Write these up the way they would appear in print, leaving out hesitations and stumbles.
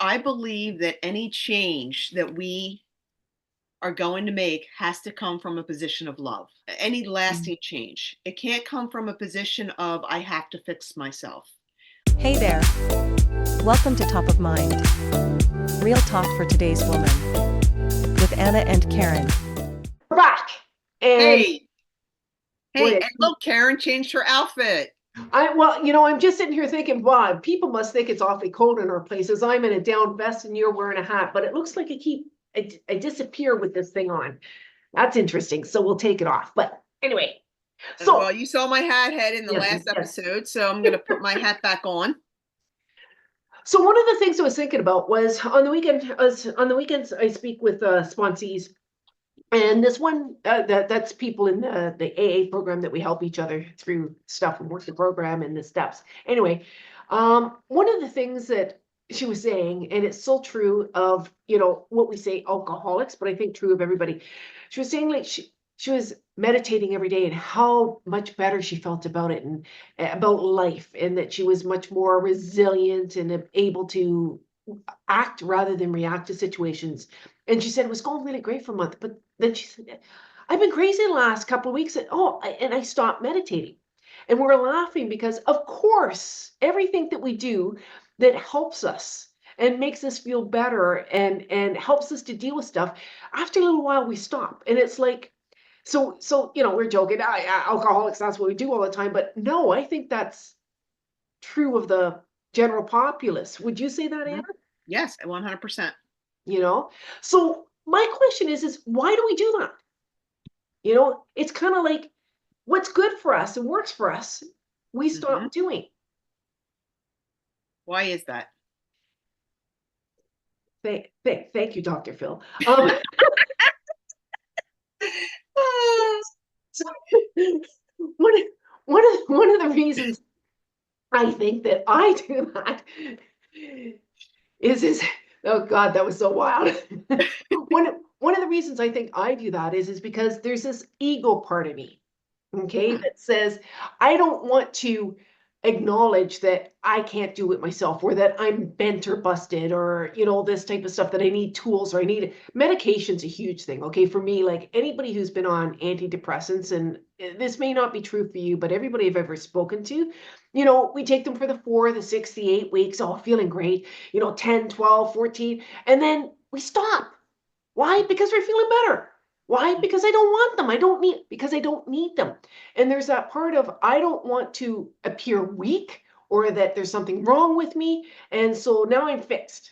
I believe that any change that we are going to make has to come from a position of love. Any Mm. lasting change. It can't come from a position of I have to fix myself. Hey there, welcome to Top of Mind. Real talk for today's woman. With Anna and Karen. We're back. And Hey, hey, boy, and look, Karen changed her outfit. I'm just sitting here thinking, wow, people must think it's awfully cold in our places. I'm in a down vest and you're wearing a hat, but it looks like I disappear with this thing on. That's interesting. So we'll take it off. But anyway, Well, so you saw my hat head in the yes, last yes. episode, so I'm going to put my hat back on. So one of the things I was thinking about was on the weekends I speak with sponsees. And this one, that's people in the AA program that we help each other through stuff and work the program and the steps. Anyway, one of the things that she was saying, and it's so true of, what we say alcoholics, but I think true of everybody. She was saying like she was meditating every day and how much better she felt about it and about life, and that she was much more resilient and able to act rather than react to situations. And she said it was going really great for a month, but then she said, I've been crazy the last couple of weeks. And I stopped meditating. And we're laughing because, of course, everything that we do that helps us and makes us feel better and helps us to deal with stuff, after a little while we stop. And it's like, we're joking, alcoholics, that's what we do all the time. But no, I think that's true of the general populace. Would you say that, Mhm. Anna? Yes, 100%. you know so my question is why do we do that? It's kind of like what's good for us and works for us, we Hmm. stop doing. Why is that? Thank you, Dr. Phil. So one of, one of the reasons I think that I do that is oh god, that was so wild. One of the reasons I think I do that is because there's this ego part of me, okay, Hmm. that says I don't want to acknowledge that I can't do it myself, or that I'm bent or busted, or this type of stuff, that I need tools or I need medication's a huge thing. Okay, for me, like anybody who's been on antidepressants, and this may not be true for you, but everybody I've ever spoken to, we take them for the 4, the 6, the 8 weeks, all feeling great, 10, 12, 14, and then we stop. Why? Because we're feeling better. Why? Because I don't want them. Because I don't need them. And there's that part of, I don't want to appear weak or that there's something wrong with me. And so now I'm fixed,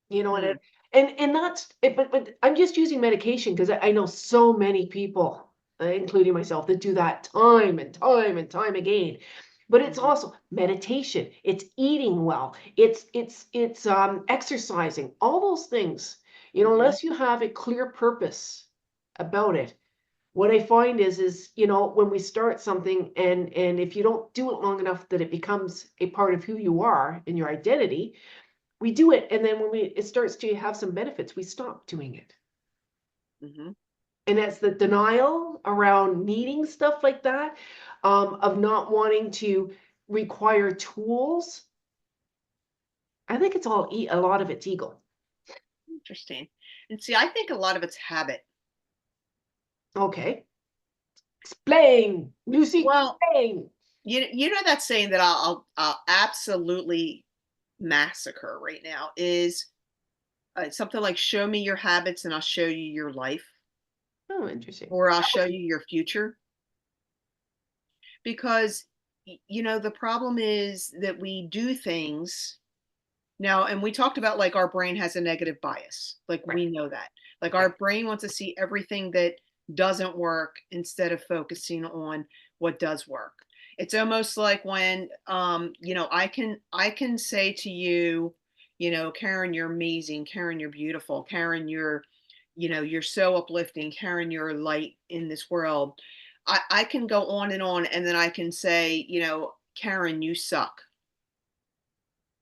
and Hmm. that's it. But I'm just using medication because I know so many people, including myself, that do that time and time and time again. But it's Hmm. also meditation. It's eating well. It's exercising. All those things. Hmm. Unless you have a clear purpose about it, what I find is when we start something, and if you don't do it long enough that it becomes a part of who you are and your identity, we do it, and then when it starts to have some benefits, we stop doing it. Hmm. And that's the denial around needing stuff like that, of not wanting to require tools. I think it's all a lot of it's ego. Interesting. And see, I think a lot of it's habit. Okay, explain, Lucy, Well, explain. you know that saying that I'll absolutely massacre right now is something like show me your habits and I'll show you your life, Oh, interesting. or I'll show you your future. Because the problem is that we do things now, and we talked about like our brain has a negative bias. Like Right, we know that. Like right. our brain wants to see everything that doesn't work instead of focusing on what does work. It's almost like when I can say to you, Karen, you're amazing. Karen, you're beautiful. Karen, you're so uplifting. Karen, you're a light in this world. I can go on, and then I can say, Karen, you suck.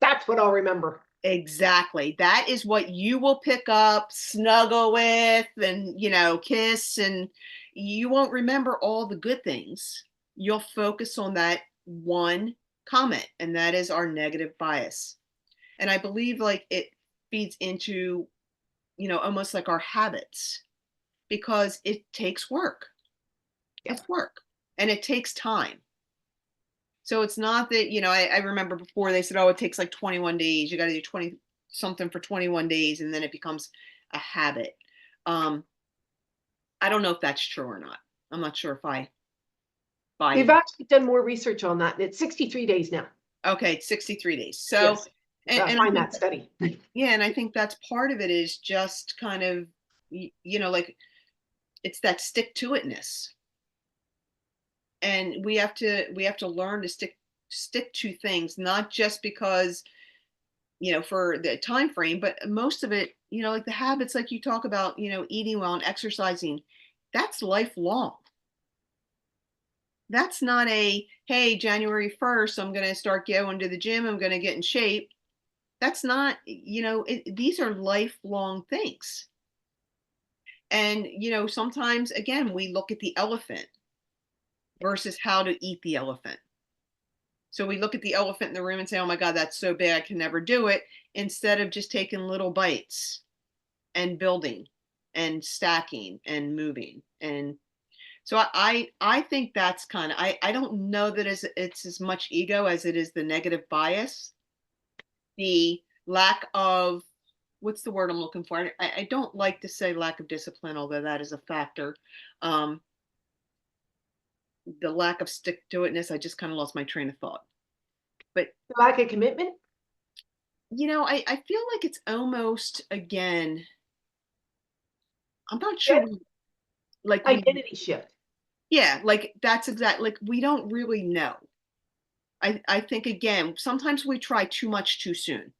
That's what I'll remember. Exactly. That is what you will pick up, snuggle with, and, kiss. And you won't remember all the good things. You'll focus on that one comment, and that is our negative bias. And I believe like it feeds into, almost like our habits because it takes work. Yeah. It's work and it takes time. So it's not that, I remember before they said, oh, it takes like 21 days. You got to do 20 something for 21 days and then it becomes a habit. Um, I don't know if that's true or not. I'm not sure if I buy They've in. actually done more research on that, and it's 63 days now. Okay, it's 63 days. So, Yes. and I Find think, that study. yeah, and I think that's part of it is just kind of, like it's that stick to itness. And we have to learn to stick to things, not just because, for the time frame, but most of it, like the habits, like you talk about, eating well and exercising, that's lifelong. That's not a, hey, January 1st, I'm going to start going to the gym, I'm going to get in shape. That's not, these are lifelong things. And, sometimes, again, we look at the elephant versus how to eat the elephant. So we look at the elephant in the room and say, oh my God, that's so big, I can never do it, instead of just taking little bites and building and stacking and moving. And so I think that's kind of, I don't know that it's as much ego as it is the negative bias, the lack of, what's the word I'm looking for? I don't like to say lack of discipline, although that is a factor. Um, the lack of stick to itness, I just kind of lost my train of thought. But Lack of commitment, I feel like it's almost, again, I'm not sure yeah. we Identity shift. yeah, like that's exactly, like we don't really know. I think, again, sometimes we try too much too soon.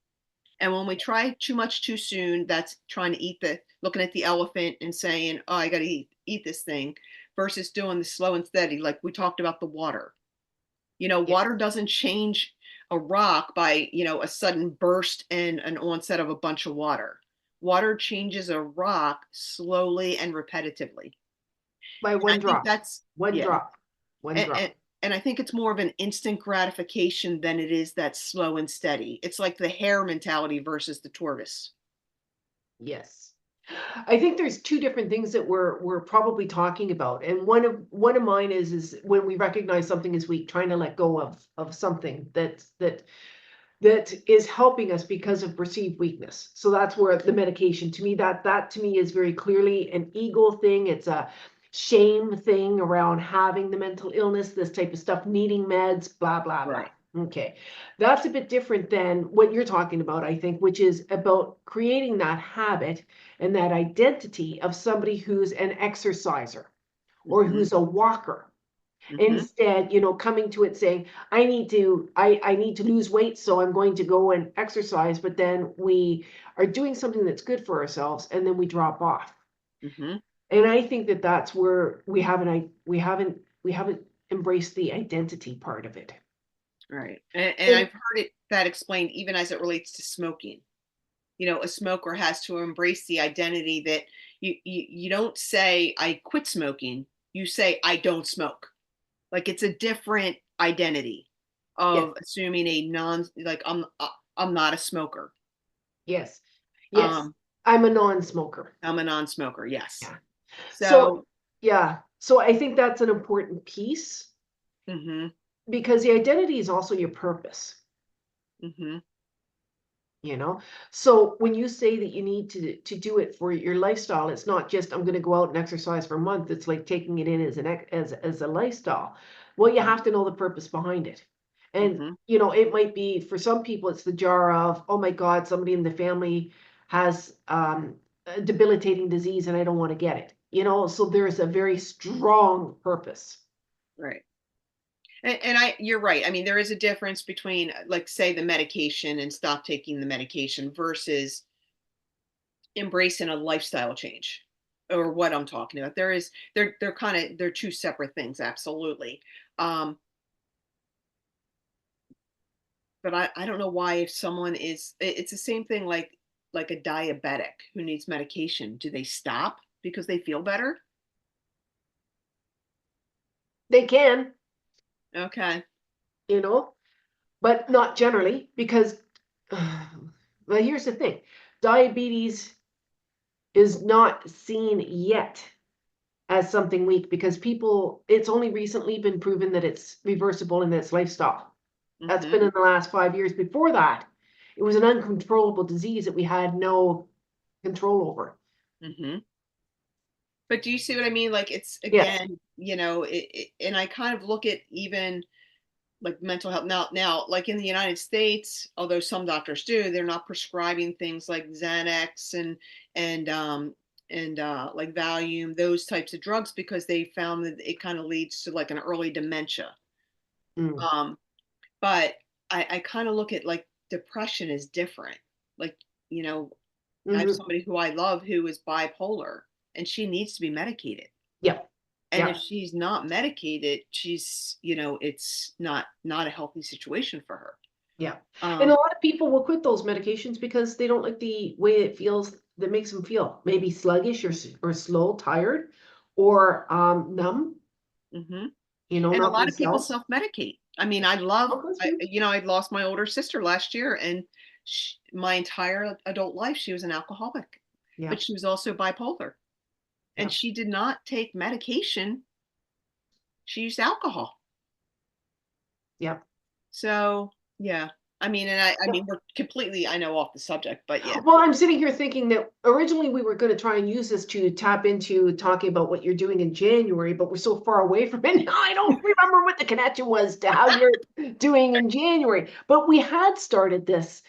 And when we try too much too soon, that's trying to looking at the elephant and saying, oh, I got to eat this thing, versus doing the slow and steady. Like we talked about the water. Yeah. Water doesn't change a rock by, a sudden burst and an onset of a bunch of water. Water changes a rock slowly and repetitively. By And one I think drop. that's, One yeah. drop. One And, drop. and I think it's more of an instant gratification than it is that slow and steady. It's like the hare mentality versus the tortoise. Yes. I think there's two different things that we're probably talking about. And one of mine is when we recognize something is weak, trying to let go of something that is helping us because of perceived weakness. So that's where the medication, to me, that to me is very clearly an ego thing. It's a shame thing around having the mental illness, this type of stuff, needing meds, blah, blah, blah. Right. Okay. That's a bit different than what you're talking about, I think, which is about creating that habit and that identity of somebody who's an exerciser or Mm-hmm. who's a walker. Mm-hmm. Instead, coming to it saying, I need to lose weight, so I'm going to go and exercise, but then we are doing something that's good for ourselves and then we drop off. Mm-hmm. And I think that that's where we haven't embraced the identity part of it. Right. And And I've heard that explained even as it relates to smoking. A smoker has to embrace the identity that you don't say I quit smoking, you say I don't smoke. Like it's a different identity yes, of assuming a non, like I'm not a smoker. yes, yes, Um I'm a non-smoker. I'm a non-smoker, yes. Yeah. So So, yeah, so I think that's an important piece mhm, because the identity is also your purpose. mhm, you know so when you say that you need to do it for your lifestyle, it's not just I'm going to go out and exercise for a month. It's like taking it in as as a lifestyle. Well, you mhm, have to know the purpose behind it. And mhm, it might be, for some people, it's the jar of, oh my god, somebody in the family has a debilitating disease and I don't want to get it. So there's a very strong purpose. right. And you're right. I mean, there is a difference between, like, say, the medication and stop taking the medication versus embracing a lifestyle change, or what I'm talking about. They're two separate things, absolutely. Um, but I don't know why, if someone it's the same thing, like a diabetic who needs medication. Do they stop because they feel better? They can, Okay. you know but not generally, because Well, here's the thing. Diabetes is not seen yet as something weak because people, it's only recently been proven that it's reversible and that it's lifestyle. That's been Mhm. in the last 5 years. Before that, it was an uncontrollable disease that we had no control over. Mhm. But do you see what I mean? Like, it's Yes. again, and I kind of look at even like mental health now, like in the United States, although some doctors do, they're not prescribing things like Xanax and like Valium, those types of drugs, because they found that it kind of leads to like an early dementia. Mm. Um, but I kind of look at like depression is different. Like, you know, I have Mhm. somebody who I love who is bipolar, and she needs to be medicated. Yeah. And if Yeah. she's not medicated, it's not a healthy situation for her. Yeah. And a Um, lot of people will quit those medications because they don't like the way it feels that makes them feel. Maybe sluggish or slow, tired, or numb, mhm. And a not lot of people themselves. self-medicate. I mean, I love, Oh, that's true. I'd lost my older sister last year, and my entire adult life, she was an alcoholic, Yeah. but she was also bipolar, and Yeah. she did not take medication. She used alcohol. Yeah. So, yeah. I mean, and I Yeah. mean, we're completely, I know, off the subject, but yeah. Well, I'm sitting here thinking that originally we were going to try and use this to tap into talking about what you're doing in January, but we're so far away from it now. I don't remember what the connection was to how you're doing in January. But we had started this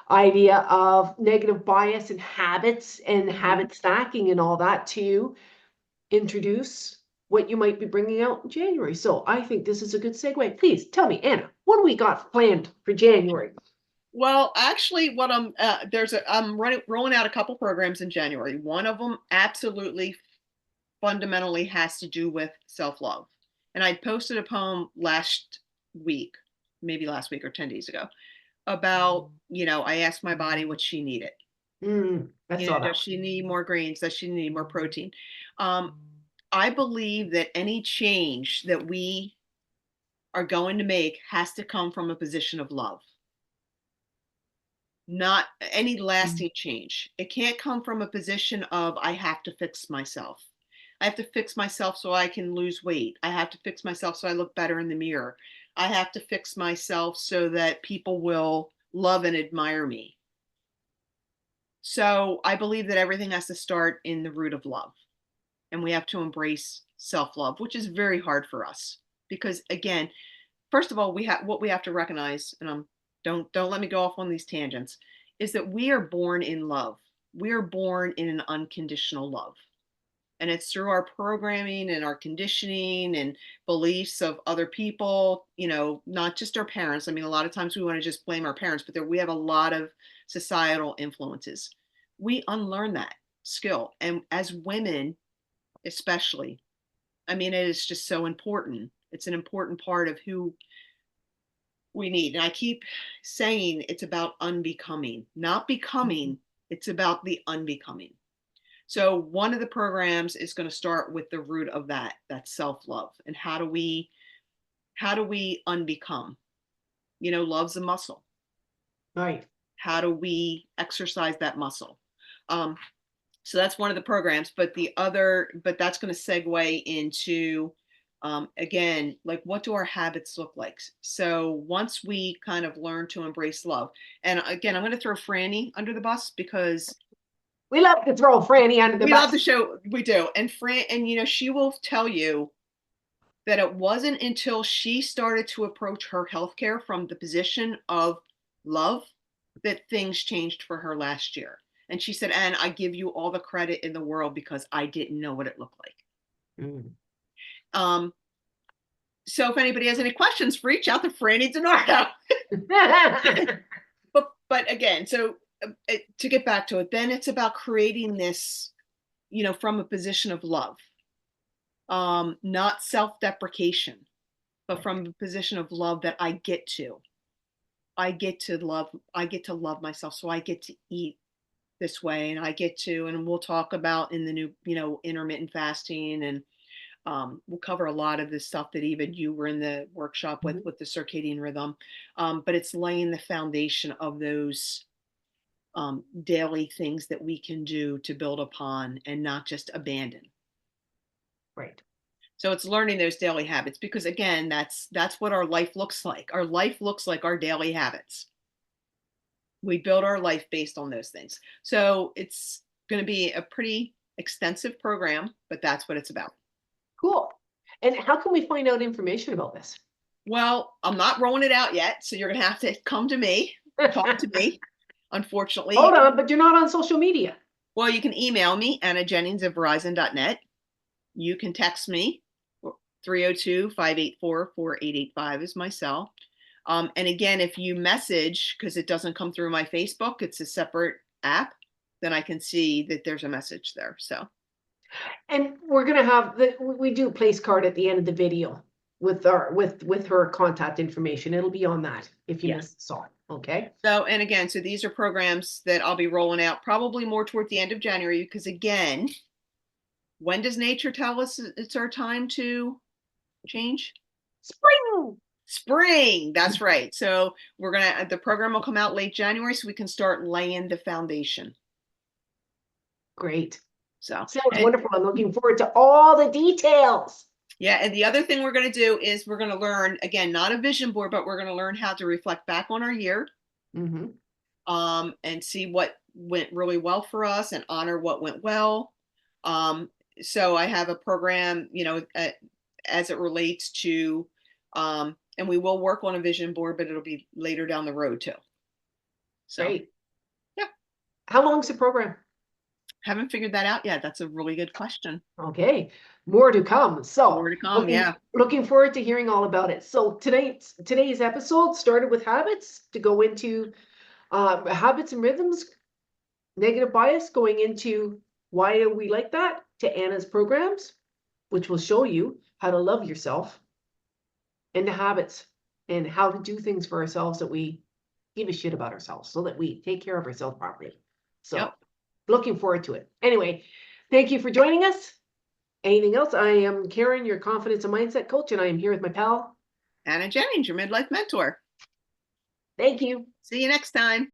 idea of negative bias and habits and Mhm. habit stacking and all that to introduce what you might be bringing out in January. So I think this is a good segue. Please tell me, Anna, what do we got planned for January? Well, actually, what I'm rolling out a couple programs in January. One of them absolutely fundamentally has to do with self-love. And I posted a poem last week, maybe last week or 10 days ago, about, I asked my body what she needed. I saw Does that. she need more grains? Does she need more protein? Um, I believe that any change that we are going to make has to come from a position of love, not any Mm. lasting change. It can't come from a position of, I have to fix myself. I have to fix myself so I can lose weight. I have to fix myself so I look better in the mirror. I have to fix myself so that people will love and admire me. So I believe that everything has to start in the root of love. And we have to embrace self-love, which is very hard for us. Because again, first of all, we have to recognize, and don't let me go off on these tangents, is that we are born in love. We are born in an unconditional love. And it's through our programming and our conditioning and beliefs of other people, not just our parents. I mean, a lot of times we want to just blame our parents, but we have a lot of societal influences. We unlearn that skill. And as women, especially, I mean, it is just so important. It's an important part of who we need. And I keep saying it's about unbecoming, not becoming. It's about the unbecoming. So one of the programs is going to start with the root of that self-love. And how do we unbecome? Love's a muscle. Right. How do we exercise that muscle? Um, so that's one of the programs, but that's going to segue into, again, like, what do our habits look like? So once we kind of learn to embrace love, and again, I'm going to throw Franny under the bus because We love to throw Franny under the we love the bus. show. We do. And she will tell you that it wasn't until she started to approach her healthcare from the position of love that things changed for her last year. And she said, and I give you all the credit in the world because I didn't know what it looked like. Mm. Um, so if anybody has any questions, reach out to Franny Denardo. But again, so to get back to it, then it's about creating this, from a position of love, not self-deprecation, but from a position of love that I get to love myself. So I get to eat this way, and we'll talk about in the new, intermittent fasting, and We'll cover a lot of the stuff that even you were in the workshop with the circadian rhythm. But it's laying the foundation of those daily things that we can do to build upon and not just abandon. Right. So it's learning those daily habits, because again, that's what our life looks like. Our life looks like our daily habits. We build our life based on those things. So it's going to be a pretty extensive program, but that's what it's about. Cool. And how can we find out information about this? Well, I'm not rolling it out yet, so you're going to have to come to me, talk to me. Unfortunately, Hold on, but you're not on social media. well, you can email me, AnnaJennings@verizon.net. You can text me, 302-584-4885 is my cell. And again, if you message, because it doesn't come through my Facebook, it's a separate app, then I can see that there's a message there. So, And we're gonna have we do a place card at the end of the video with her contact information. It'll be on that if you missed saw it. Okay. So, and again, so these are programs that I'll be rolling out probably more toward the end of January, because again, when does nature tell us it's our time to change? Spring, that's right. So the program will come out late January, so we can start laying the foundation. Great. So sounds wonderful. I'm looking forward to all the details. Yeah, and the other thing we're going to do is we're going to learn, again, not a vision board, but we're going to learn how to reflect back on our year, and see what went really well for us and honor what went well. So I have a program, as it relates to, and we will work on a vision board, but it'll be later down the road too. So, great. Yeah. How long's the program? Haven't figured that out yet. That's a really good question. Okay, more to come. So more to come. Looking forward to hearing all about it. So today's episode started with habits to go into habits and rhythms, negative bias, going into why are we like that, to Anna's programs, which will show you how to love yourself, and the habits and how to do things for ourselves that we give a shit about ourselves, so that we take care of ourselves properly. So looking forward to it. Anyway, thank you for joining us. Anything else? I am Karen, your confidence and mindset coach, and I am here with my pal, Anna Jennings, your midlife mentor. Thank you. See you next time.